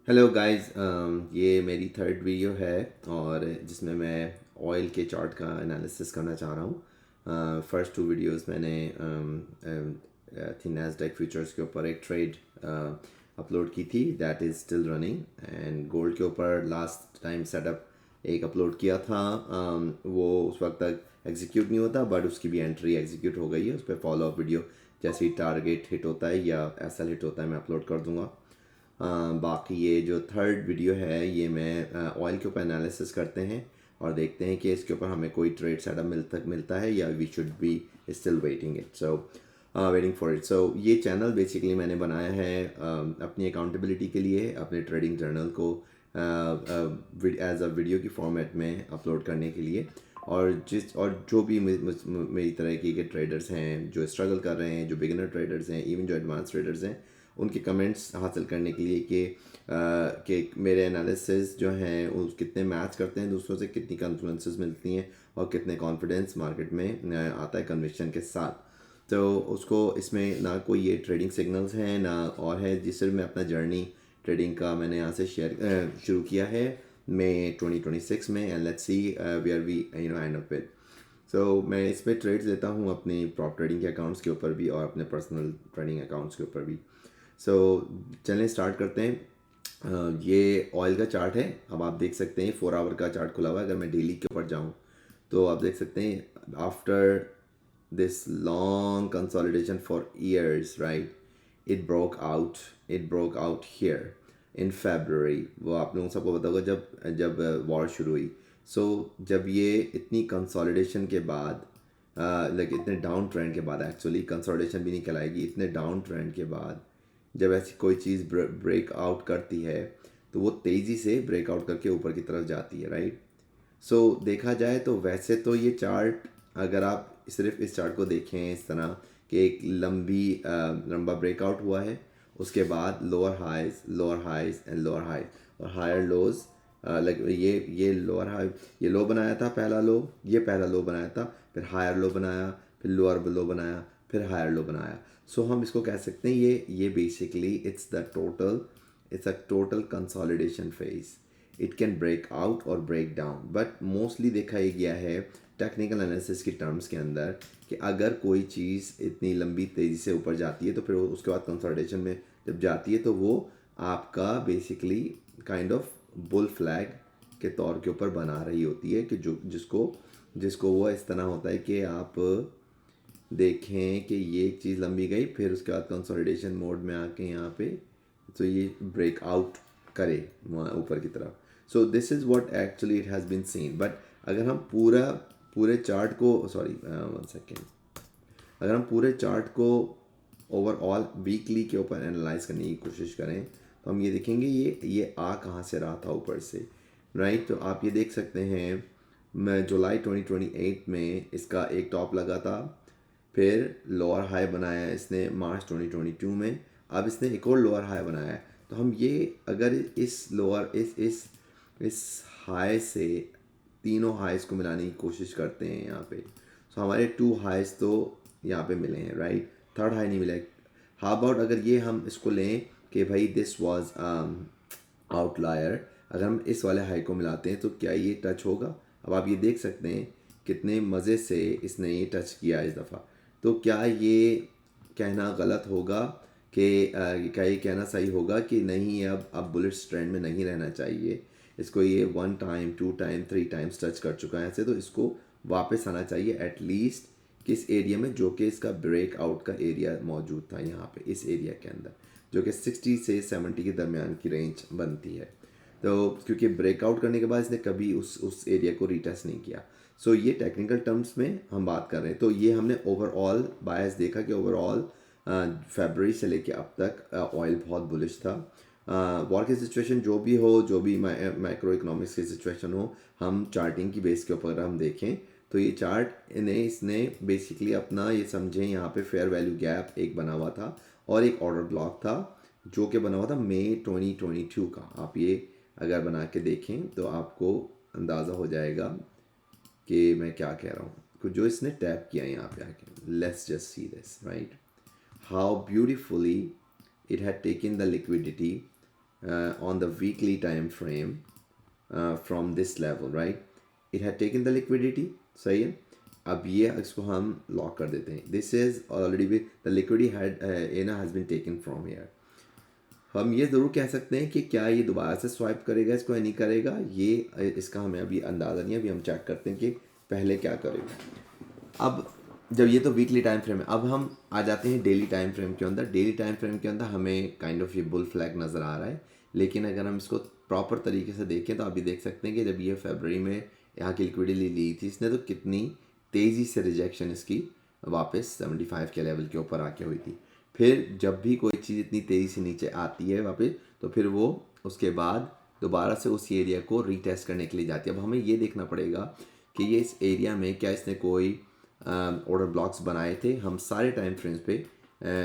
Hello guys, ये मेरी third video है और जिसमें मैं ऑयल के चार्ट का एनालिसिस करना चाह रहा हूँ। फर्स्ट टू वीडियोस मैंने थी नैस्डैक फ्यूचर्स के ऊपर एक ट्रेड अपलोड की थी that is still running, and gold के ऊपर लास्ट टाइम सेटअप एक अपलोड किया था। वो उस वक्त तक एग्जीक्यूट नहीं होता बट उसकी भी एंट्री एग्जीक्यूट हो गई है। उस पर फॉलो अप वीडियो जैसे ही टारगेट हिट होता है या एसएल हिट होता है मैं अपलोड कर दूँगा। बाकी ये जो थर्ड वीडियो है ये मैं ऑयल के ऊपर एनालिसिस करते हैं और देखते हैं कि इसके ऊपर हमें कोई ट्रेड सेटअप मिलता है या we should be still waiting it so waiting for it. So ये चैनल बेसिकली मैंने बनाया है अपनी अकाउंटेबिलिटी के लिए, अपने ट्रेडिंग जर्नल को एज अ वीडियो की फॉर्मेट में अपलोड करने के लिए। और जो भी मेरी तरह के ट्रेडर्स हैं जो स्ट्रगल कर रहे हैं, जो बिगिनर ट्रेडर्स हैं, इवन जो एडवांस ट्रेडर्स हैं, उनके कमेंट्स हासिल करने के लिए कि मेरे एनालिसिस जो हैं वो कितने मैच करते हैं दूसरों से, कितनी कन्फ्लुएंसेस मिलती हैं और कितने कॉन्फिडेंस मार्केट में आता है कन्विक्शन के साथ। तो उसको इसमें ना कोई ये ट्रेडिंग सिग्नल्स हैं ना और है, जिससे मैं अपना जर्नी ट्रेडिंग का मैंने यहाँ से शेयर शुरू किया है मई 2026 में, and let's see where we end up with. So मैं इस पर ट्रेड्स लेता हूँ अपनी प्रॉप ट्रेडिंग के अकाउंट्स के ऊपर भी और अपने पर्सनल ट्रेडिंग अकाउंट्स के ऊपर भी। सो चलें स्टार्ट करते हैं। ये ऑयल का चार्ट है। अब आप देख सकते हैं 4 आवर का चार्ट खुला हुआ है। अगर मैं डेली के ऊपर जाऊँ तो आप देख सकते हैं after this long consolidation for years, right? It broke out here in February. वो आप लोगों सबको पता होगा जब जब वॉर शुरू हुई। जब ये इतनी कंसोलिडेशन के बाद, लाइक इतने डाउन ट्रेंड के बाद, एक्चुअली कंसोलिडेशन भी नहीं कहलाएगी, इतने डाउन ट्रेंड के बाद जब ऐसी कोई चीज़ ब्रेक आउट करती है तो वो तेज़ी से ब्रेक आउट करके ऊपर की तरफ जाती है, राइट? देखा जाए तो वैसे तो ये चार्ट, अगर आप सिर्फ इस चार्ट को देखें इस तरह कि एक लंबा ब्रेकआउट हुआ है, उसके बाद lower highs and lower highs और हायर लोज, लाइक ये लोअर हाई, ये लो बनाया था, पहला लो, ये पहला लो बनाया था, फिर हायर लो बनाया, फिर लोअर लो बनाया, फिर हायर लो बनाया। हम इसको कह सकते हैं ये basically it's a total consolidation phase. It can break out और ब्रेक डाउन, बट मोस्टली देखा ही गया है टेक्निकल एनालिसिस की टर्म्स के अंदर कि अगर कोई चीज़ इतनी लंबी तेज़ी से ऊपर जाती है तो फिर उसके बाद कंसोलिडेशन में जब जाती है तो वो आपका basically kind of bull flag के तौर के ऊपर बना रही होती है कि जो जिसको जिसको वो इस तरह होता है कि आप देखें कि ये एक चीज़ लंबी गई, फिर उसके बाद कंसोलिडेशन मोड में आके यहाँ पे तो ये ब्रेक आउट करे वहाँ ऊपर की तरफ। This is what actually it has been seen. But अगर हम पूरे चार्ट को, सॉरी वन सेकेंड, अगर हम पूरे चार्ट को ओवरऑल वीकली के ऊपर एनालाइज करने की कोशिश करें तो हम ये देखेंगे ये आ कहाँ से रहा था ऊपर से, राइट? तो आप ये देख सकते हैं, मैं जुलाई 2028 में इसका एक टॉप लगा था, फिर लोअर हाई बनाया इसने मार्च 2022 में, अब इसने एक और लोअर हाई बनाया है। तो हम ये अगर इस लोअर इस हाई से तीनों हाइस को मिलाने की कोशिश करते हैं यहाँ पे, हमारे 2 हाइस तो यहाँ पे मिले हैं, राइट? थर्ड हाई नहीं मिला है। हाउ अबाउट अगर ये हम इसको लें कि भाई दिस वाज आउटलायर, अगर हम इस वाले हाई को मिलाते हैं तो क्या ये टच होगा? अब आप ये देख सकते हैं कितने मज़े से इसने ये टच किया इस दफ़ा। तो क्या ये कहना गलत होगा कि क्या ये कहना सही होगा कि नहीं, अब बुलिट्स ट्रेंड में नहीं रहना चाहिए, इसको ये 1 टाइम 2 टाइम 3 टाइम्स टच कर चुका है ऐसे, तो इसको वापस आना चाहिए एटलीस्ट किस एरिया में, जो कि इसका ब्रेकआउट का एरिया मौजूद था यहाँ पे इस एरिया के अंदर, जो कि 60 से 70 के दरमियान की रेंज बनती है। तो क्योंकि ब्रेकआउट करने के बाद इसने कभी उस एरिया को रीटेस्ट नहीं किया। ये टेक्निकल टर्म्स में हम बात कर रहे हैं। तो ये हमने ओवरऑल बायस देखा कि ओवरऑल फरवरी से लेके अब तक ऑयल बहुत बुलिश था। वॉर की सिचुएशन जो भी हो, जो भी मैक्रो इकोनॉमिक्स की सिचुएशन हो, हम चार्टिंग की बेस के ऊपर हम देखें तो ये चार्ट इसने बेसिकली अपना ये समझें, यहाँ पे फेयर वैल्यू गैप एक बना हुआ था और एक ऑर्डर ब्लॉक था जो कि बना हुआ था मई 2022 का। आप ये अगर बना के देखें तो आपको अंदाज़ा हो जाएगा कि मैं क्या कह रहा हूँ। जो इसने टैप किया यहाँ पे आके, let's just see this, right? How beautifully it had taken the liquidity on the weekly time frame from this level, right? It had taken the liquidity. सही है. अब ये इसको हम लॉक कर देते हैं. This is already the liquidity had has been taken from here. हम ये ज़रूर कह सकते हैं कि क्या ये दोबारा से स्वाइप करेगा इसको या नहीं करेगा, ये इसका हमें अभी अंदाज़ा नहीं है. अभी हम चेक करते हैं कि पहले क्या करेगा. अब जब ये तो वीकली टाइम फ्रेम है, अब हम आ जाते हैं डेली टाइम फ्रेम के अंदर. डेली टाइम फ्रेम के अंदर हमें काइंड ऑफ ये बुल फ्लैग नज़र आ रहा है. लेकिन अगर हम इसको प्रॉपर तरीके से देखें तो अभी देख सकते हैं कि जब ये फरवरी में यहाँ की लिक्विडिटी ली थी इसने, तो कितनी तेज़ी से रिजेक्शन इसकी वापस 75 के लेवल के ऊपर आके हुई थी. फिर जब भी कोई चीज़ इतनी तेज़ी से नीचे आती है वापस, तो फिर वो उसके बाद दोबारा से उस एरिया को रीटेस्ट करने के लिए जाती है. अब हमें ये देखना पड़ेगा कि ये इस एरिया में क्या इसने कोई ऑर्डर ब्लॉक्स बनाए थे. हम सारे टाइम फ्रेम्स पे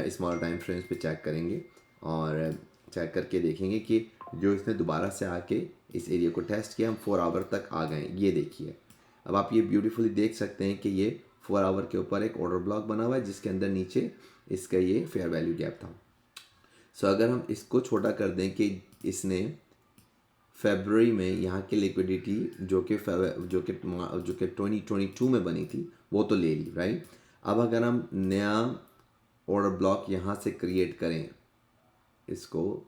स्मॉल टाइम फ्रेम्स पे चेक करेंगे और चेक करके देखेंगे कि जो इसने दोबारा से आके इस एरिया को टेस्ट किया, हम 4 आवर तक आ गए. ये देखिए, अब आप ये ब्यूटीफुली देख सकते हैं कि ये 4 आवर के ऊपर एक ऑर्डर ब्लॉक बना हुआ है जिसके अंदर नीचे इसका ये फेयर वैल्यू गैप था. सो अगर हम इसको छोटा कर दें कि इसने फरवरी में यहाँ की लिक्विडिटी जो कि 2022 में बनी थी वो तो ले ली, राइट. अब अगर हम नया ऑर्डर ब्लॉक यहाँ से क्रिएट करें इसको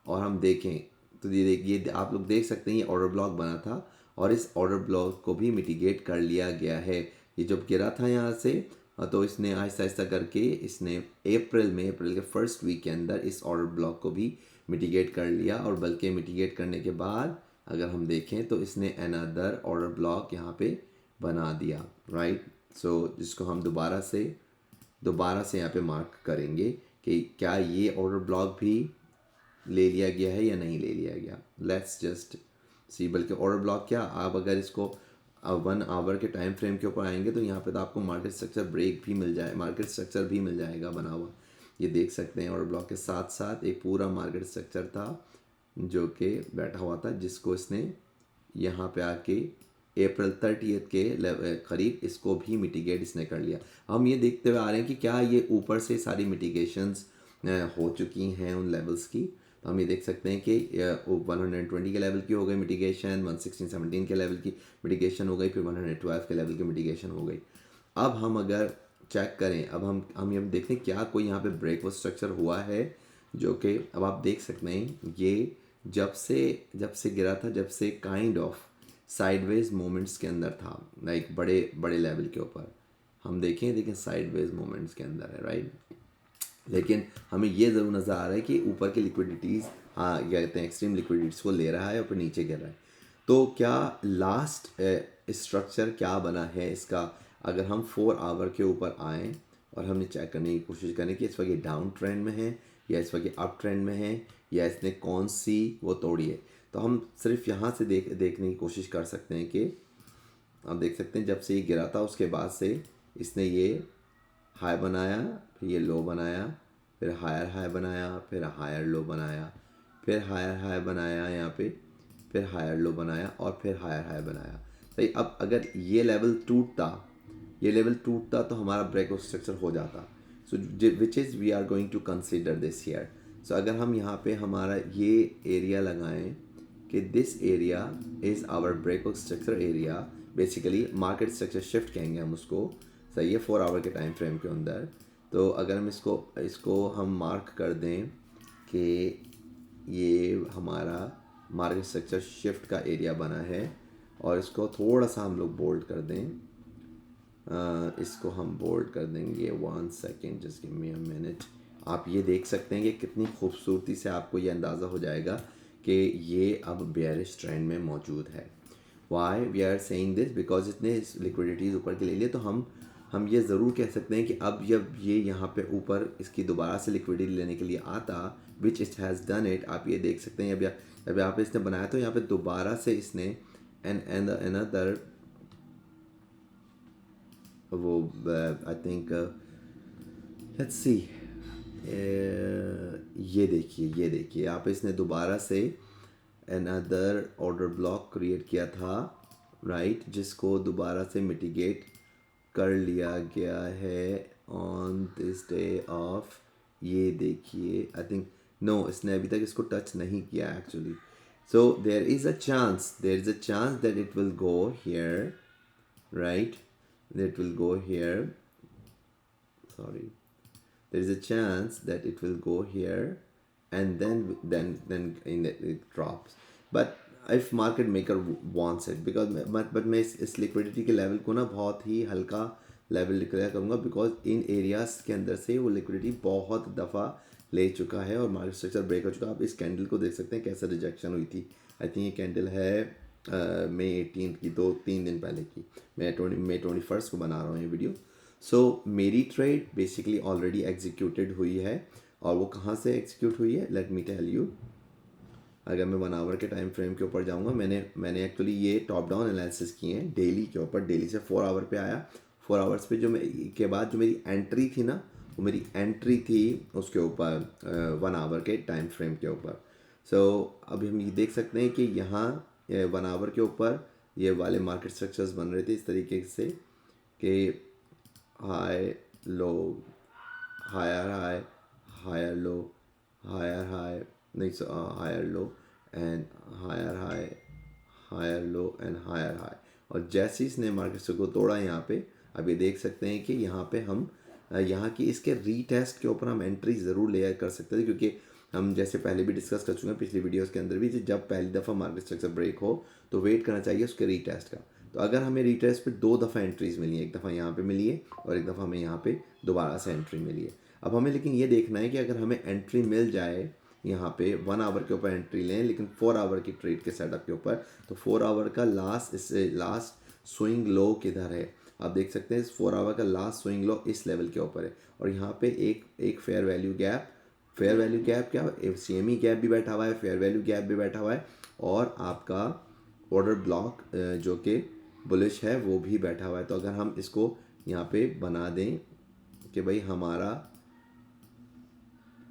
और हम देखें तो ये आप लोग देख सकते हैं ये ऑर्डर ब्लॉक बना था और इस ऑर्डर ब्लॉक को भी मिटिगेट कर लिया गया है. ये जब गिरा था यहाँ से तो इसने आहिस्ता आहिस्ता करके इसने अप्रैल के फर्स्ट वीक के अंदर इस ऑर्डर ब्लॉक को भी मिटिगेट कर लिया. और बल्कि मिटिगेट करने के बाद अगर हम देखें तो इसने अनदर ऑर्डर ब्लॉक यहाँ पे बना दिया, राइट. सो जिसको हम दोबारा से यहाँ पे मार्क करेंगे कि क्या ये ऑर्डर ब्लॉक भी ले लिया गया है या नहीं ले लिया गया. Let's just see. बल्कि ऑर्डर ब्लॉक क्या, आप अगर इसको 1 आवर के टाइम फ्रेम के ऊपर आएंगे तो यहाँ पे तो आपको मार्केट स्ट्रक्चर भी मिल जाएगा बना हुआ. ये देख सकते हैं ऑर्डर ब्लॉक के साथ साथ एक पूरा मार्केट स्ट्रक्चर था जो कि बैठा हुआ था, जिसको इसने यहाँ पे आके अप्रैल 30 के करीब इसको भी मिटिगेट इसने कर लिया. हम ये देखते हुए आ रहे हैं कि क्या ये ऊपर से सारी मिटिगेशंस हो चुकी हैं उन लेवल्स की. तो हम ये देख सकते हैं कि 120 के लेवल की हो गई मिटिगेशन, 116-17 के लेवल की मिटिगेशन हो गई, फिर 112 के लेवल की मिटिगेशन हो गई. अब हम अगर चेक करें, अब हम ये देखते हैं क्या कोई यहाँ पे ब्रेकआउट स्ट्रक्चर हुआ है, जो कि अब आप देख सकते हैं ये जब से गिरा था, जब से काइंड ऑफ साइडवेज मोमेंट्स के अंदर था, लाइक बड़े बड़े लेवल के ऊपर हम देखें साइडवेज मोमेंट्स के अंदर है, राइट. लेकिन हमें ये ज़रूर नज़र आ रहा है कि ऊपर की लिक्विडिटीज़, हाँ क्या कहते हैं, एक्सट्रीम लिक्विडिटीज़ को ले रहा है और फिर नीचे गिर रहा है. तो क्या लास्ट स्ट्रक्चर क्या बना है इसका, अगर हम 4 आवर के ऊपर आएँ और हमने चेक करने की कोशिश करें कि इस वक्त ये डाउन ट्रेंड में है या इस वक्त ये अप ट्रेंड में है या इसने कौन सी वो तोड़ी है, तो हम सिर्फ यहाँ से देखने की कोशिश कर सकते हैं कि आप देख सकते हैं जब से ये गिरा था उसके बाद से इसने ये हाई बनाया, फिर ये लो बनाया, फिर हायर हाई बनाया, फिर हायर लो बनाया, फिर हायर हाई बनाया यहाँ पे, फिर हायर लो बनाया और फिर हायर हाई बनाया. सही. अब अगर ये लेवल टूटता तो हमारा ब्रेकआउट स्ट्रक्चर हो जाता. So which is we are going to consider this year. So अगर हम यहाँ पे हमारा ये एरिया लगाएं कि this area is our breakout structure area, basically market structure shift कहेंगे हम उसको. सही है, 4 आवर के टाइम फ्रेम के अंदर. तो अगर हम इसको हम मार्क कर दें कि ये हमारा मार्केट स्ट्रक्चर शिफ्ट का एरिया बना है और इसको थोड़ा सा हम लोग बोल्ड कर दें, इसको हम बोल्ड कर देंगे. 1 second, just give me a minute. आप ये देख सकते हैं कि कितनी खूबसूरती से आपको ये अंदाज़ा हो जाएगा कि ये अब बेयरिश ट्रेंड में मौजूद है. Why we are saying this, because इतने लिक्विडिटीज़ ऊपर के ले लिए, तो हम ये ज़रूर कह सकते हैं कि अब जब ये यहाँ पे ऊपर इसकी दोबारा से लिक्विडिटी लेने के लिए आता, which it has done it. आप ये देख सकते हैं अब यहाँ पे इसने बनाया तो यहाँ पे दोबारा से इसने अनदर वो आई थिंक लेट्स सी, ये देखिए यहाँ पे इसने दोबारा से अनदर ऑर्डर ब्लॉक क्रिएट किया था, राइट, जिसको दोबारा से मिटिगेट कर लिया गया है ऑन दिस डे ऑफ, ये देखिए आई थिंक नो, इसने अभी तक इसको टच नहीं किया actually. So there is a chance that it will go here, right. It will go here. Sorry, there is a chance that it will go here, and then it drops. But if market maker wants it, because but मैं इस liquidity के level को ना बहुत ही हल्का level declare करूँगा, because in areas के अंदर से वो लिक्विडिटी बहुत दफ़ा ले चुका है और मार्केट स्ट्रक्चर ब्रेक हो चुका है. आप इस कैंडल को देख सकते हैं कैसे रिजेक्शन हुई थी. आई थिंक ये कैंडल है मई 18 की, 2-3 दिन पहले की. मई 21 को बना रहा हूँ ये वीडियो. सो मेरी ट्रेड बेसिकली ऑलरेडी एग्जीक्यूटेड हुई है. और वो कहाँ से एग्जीक्यूट हुई है, लेट मी टेल यू. अगर मैं 1 आवर के टाइम फ्रेम के ऊपर जाऊँगा, मैंने एक्चुअली ये टॉप डाउन एनालिसिस किए हैं डेली के ऊपर. डेली से 4 आवर पे आया. 4 आवर्स पे के बाद जो मेरी एंट्री थी ना, वो मेरी एंट्री थी उसके ऊपर 1 आवर के टाइम फ्रेम के ऊपर. सो अभी हम ये देख सकते हैं कि यहाँ 1 आवर के ऊपर ये वाले मार्केट स्ट्रक्चर्स बन रहे थे इस तरीके से कि high low, higher high, higher low, higher high, नहीं higher low and higher high, higher low and higher high. और जैसे ही इसने मार्केट को तोड़ा यहाँ पे, अब ये देख सकते हैं कि यहाँ पे हम यहाँ की इसके रीटेस्ट के ऊपर हम एंट्री ज़रूर ले कर सकते थे, क्योंकि हम जैसे पहले भी डिस्कस कर चुके हैं पिछली वीडियोस के अंदर भी, जब पहली दफ़ा मार्केट स्ट्रक्चर ब्रेक हो तो वेट करना चाहिए उसके रीटेस्ट का. तो अगर हमें रीटेस्ट पे 2 दफ़ा एंट्रीज मिली है, एक दफ़ा यहाँ पे मिली है और एक दफ़ा हमें यहाँ पे दोबारा से एंट्री मिली है. अब हमें लेकिन ये देखना है कि अगर हमें एंट्री मिल जाए यहाँ पे 1 आवर के ऊपर एंट्री लें, लेकिन 4 आवर की ट्रेड के सेटअप के ऊपर, तो 4 आवर का लास्ट स्विंग लो किधर है. आप देख सकते हैं 4 आवर का लास्ट स्विंग लो इस लेवल के ऊपर है. और यहाँ पे एक फेयर वैल्यू गैप क्या, CME गैप भी बैठा हुआ है, फेयर वैल्यू गैप भी बैठा हुआ है, और आपका ऑर्डर ब्लॉक जो कि बुलिश है वो भी बैठा हुआ है. तो अगर हम इसको यहाँ पे बना दें कि भाई हमारा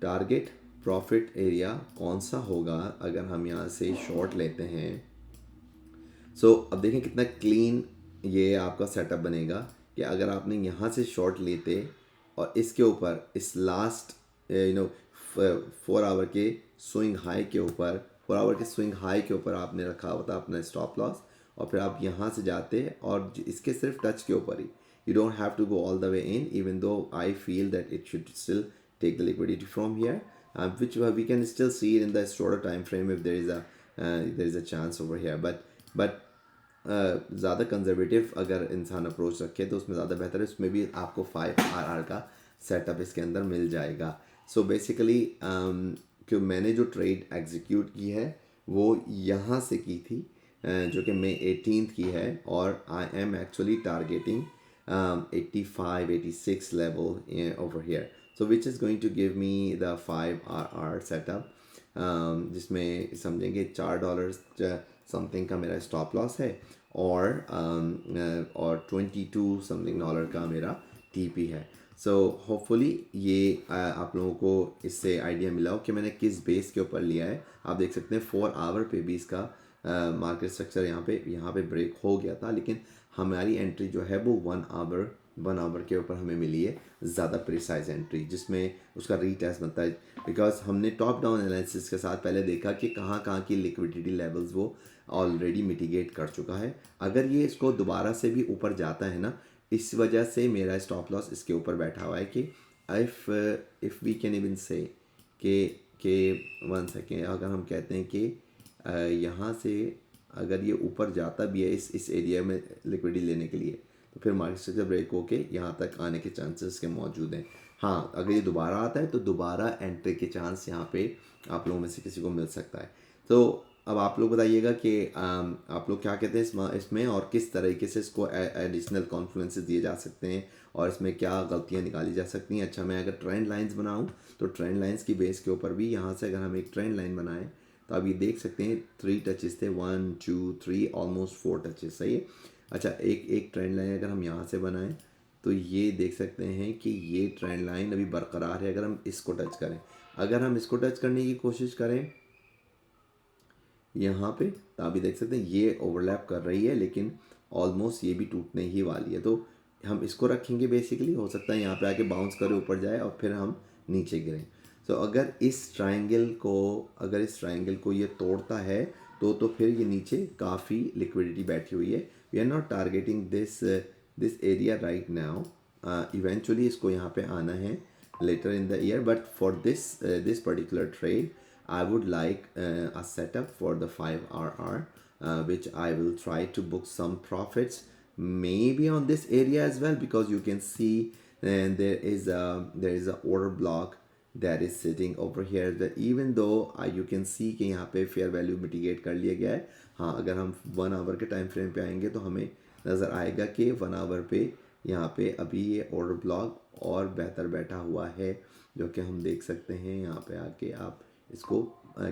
टारगेट प्रॉफिट एरिया कौन सा होगा अगर हम यहाँ से शॉर्ट लेते हैं. सो अब देखें कितना क्लीन ये आपका सेटअप बनेगा कि अगर आपने यहाँ से शॉर्ट लेते और इसके ऊपर इस लास्ट 4 आवर के स्विंग हाई के ऊपर, 4 आवर के स्विंग हाई के ऊपर आपने रखा होता अपना स्टॉप लॉस, और फिर आप यहाँ से जाते और इसके सिर्फ टच के ऊपर ही, you don't have to go all the way in, even though I feel that it should still take the liquidity from here, which we can still see it in the shorter time frame if there is a chance over here. But ज़्यादा conservative अगर इंसान approach रखे तो उसमें ज़्यादा बेहतर है. उसमें भी आपको 5 RR का सेटअप इसके अंदर मिल जाएगा. सो बेसिकली कि मैंने जो ट्रेड एग्जीक्यूट की है वो यहाँ से की थी, जो कि मई 18 की है, और I am actually targeting 85-86 level over here, so which is going to give me the 5 RR setup, जिसमें समझेंगे $4 समथिंग का मेरा स्टॉप लॉस है, और 22 समथिंग डॉलर का मेरा TP है. सो होपफुली ये आप लोगों को इससे आइडिया मिला हो कि मैंने किस बेस के ऊपर लिया है. आप देख सकते हैं 4 आवर पे भी इसका मार्केट स्ट्रक्चर यहाँ पे ब्रेक हो गया था, लेकिन हमारी एंट्री जो है वो 1 आवर के ऊपर हमें मिली है ज़्यादा प्रिसाइज एंट्री, जिसमें उसका रीटेस्ट बनता है, बिकॉज हमने टॉप डाउन एनालिसिस के साथ पहले देखा कि कहाँ की लिक्विडिटी लेवल्स वो ऑलरेडी मिटिगेट कर चुका है. अगर ये इसको दोबारा से भी ऊपर जाता है ना, इस वजह से मेरा स्टॉप लॉस इसके ऊपर बैठा हुआ है कि इफ़ वी कैन इवन से कि 1 सेकेंड, अगर हम कहते हैं कि यहाँ से अगर ये ऊपर जाता भी है इस एरिया में लिक्विडिटी लेने के लिए, तो फिर मार्केट स्ट्रक्चर ब्रेक होके यहाँ तक आने के चांसेस के मौजूद हैं. हाँ, अगर ये दोबारा आता है तो दोबारा एंट्री के चांस यहाँ पे आप लोगों में से किसी को मिल सकता है. तो अब आप लोग बताइएगा कि आप लोग क्या कहते हैं इसमें, और किस तरीके से इसको एडिशनल कॉन्फ्लुएंसेस दिए जा सकते हैं, और इसमें क्या गलतियाँ निकाली जा सकती हैं. अच्छा, मैं अगर ट्रेंड लाइंस बनाऊँ तो ट्रेंड लाइंस की बेस के ऊपर भी यहाँ से अगर हम एक ट्रेंड लाइन बनाएं तो आप ये देख सकते हैं 3 टचेस थे, 1 2 3 ऑलमोस्ट 4 टचेस. सही है. अच्छा, एक ट्रेंड लाइन अगर हम यहाँ से बनाएं तो ये देख सकते हैं कि ये ट्रेंड लाइन अभी बरकरार है. अगर हम इसको टच करें, अगर हम इसको टच करने की कोशिश करें यहाँ पे, तो आप भी देख सकते हैं ये ओवरलैप कर रही है, लेकिन ऑलमोस्ट ये भी टूटने ही वाली है. तो हम इसको रखेंगे बेसिकली, हो सकता है यहाँ पे आके बाउंस करे ऊपर जाए और फिर हम नीचे गिरें. तो अगर इस ट्रायंगल को ये तोड़ता है तो फिर ये नीचे काफ़ी लिक्विडिटी बैठी हुई है. We are not targeting this area right now. Eventually इसको यहाँ पे आना है later in the year, but for this particular trade I would like a setup for the 5RR, which I will try to book some profits maybe on this area as well, because you can see and there is a order block that is sitting over here that even though you can see कि यहाँ पे fair value mitigate कर लिया गया है. हाँ, अगर हम 1 आवर के टाइम फ्रेम पे आएंगे तो हमें नज़र आएगा कि 1 आवर पे यहाँ पे अभी ये ऑर्डर ब्लॉक और बेहतर बैठा हुआ है, जो कि हम देख सकते हैं. यहाँ पे आके आप इसको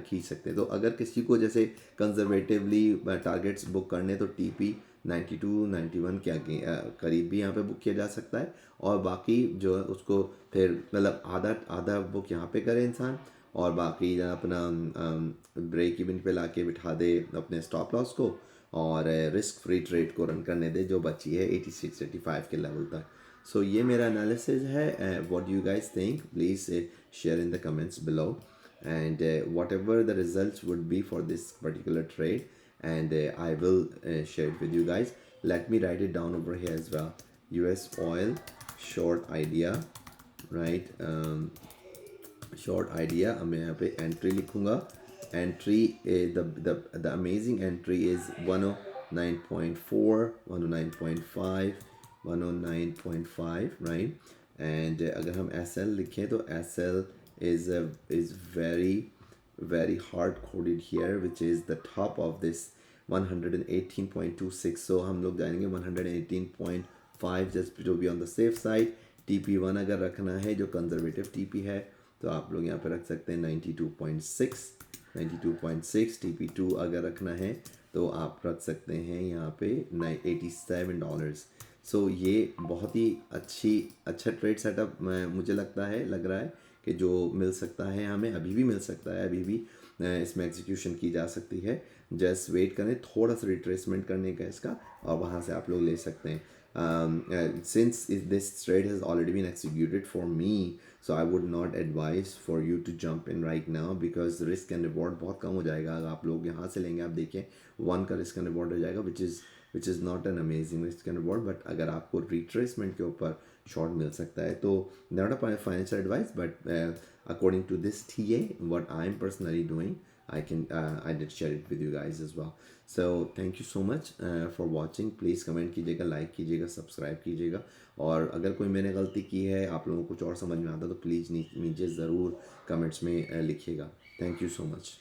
खींच सकते हैं. तो अगर किसी को जैसे कंजर्वेटिवली टारगेट्स बुक करने तो टीपी 92-91 के आगे करीब भी यहाँ पे बुक किया जा सकता है, और बाकी जो है उसको फिर मतलब आधा आधा बुक यहाँ पे करे इंसान, और बाकी अपना ब्रेक इवन पे ला के बिठा दे अपने स्टॉप लॉस को, और रिस्क फ्री ट्रेड को रन करने दे जो बची है 86-85 के लेवल तक. सो ये मेरा एनालिसिस है. What you guys think, please share in the comments below, and whatever the results would be for this particular trade, and I will share it with you guys. Let me write it down over here as well. US oil short idea, right? Short idea. मैं यहाँ पे entry लिखूँगा. Entry the amazing entry is 109.4, 109.5, 109.5, right? And अगर हम SL लिखें तो SL is very hard coded here, which is the top of this 118.26. so हम लोग जाएंगे 118.5 just to be on the safe side. TP1 अगर रखना है जो कंजर्वेटिव TP है तो आप लोग यहाँ पे रख सकते हैं 92.6. 92.6. TP2 अगर रखना है तो आप रख सकते हैं यहाँ पे $87. सो ये बहुत ही अच्छा ट्रेड सेटअप मुझे लग रहा है कि जो मिल सकता है हमें, अभी भी मिल सकता है, अभी भी इसमें एग्जीक्यूशन की जा सकती है. जस्ट वेट करें थोड़ा सा रिट्रेसमेंट करने का इसका, और वहाँ से आप लोग ले सकते हैं. Since this trade has already been executed for me, so I would not advise for you to jump in right now, because risk and reward बहुत कम हो जाएगा. अगर आप लोग यहाँ से लेंगे, आप देखें 1 का रिस्क एंड रिवॉर्ड हो जाएगा, which is not an amazing risk and reward. But अगर आपको रिट्रेसमेंट के ऊपर शॉर्ट मिल सकता है तो not a financial advice, but according to this TA, what I'm personally doing, I did share it with you guys as well. So thank you so much for watching. Please comment कीजिएगा, like कीजिएगा, subscribe कीजिएगा, और अगर कोई मैंने गलती की है, आप लोगों को कुछ और समझ में आता तो प्लीज़ नीचे ज़रूर कमेंट्स में लिखिएगा. Thank you so much.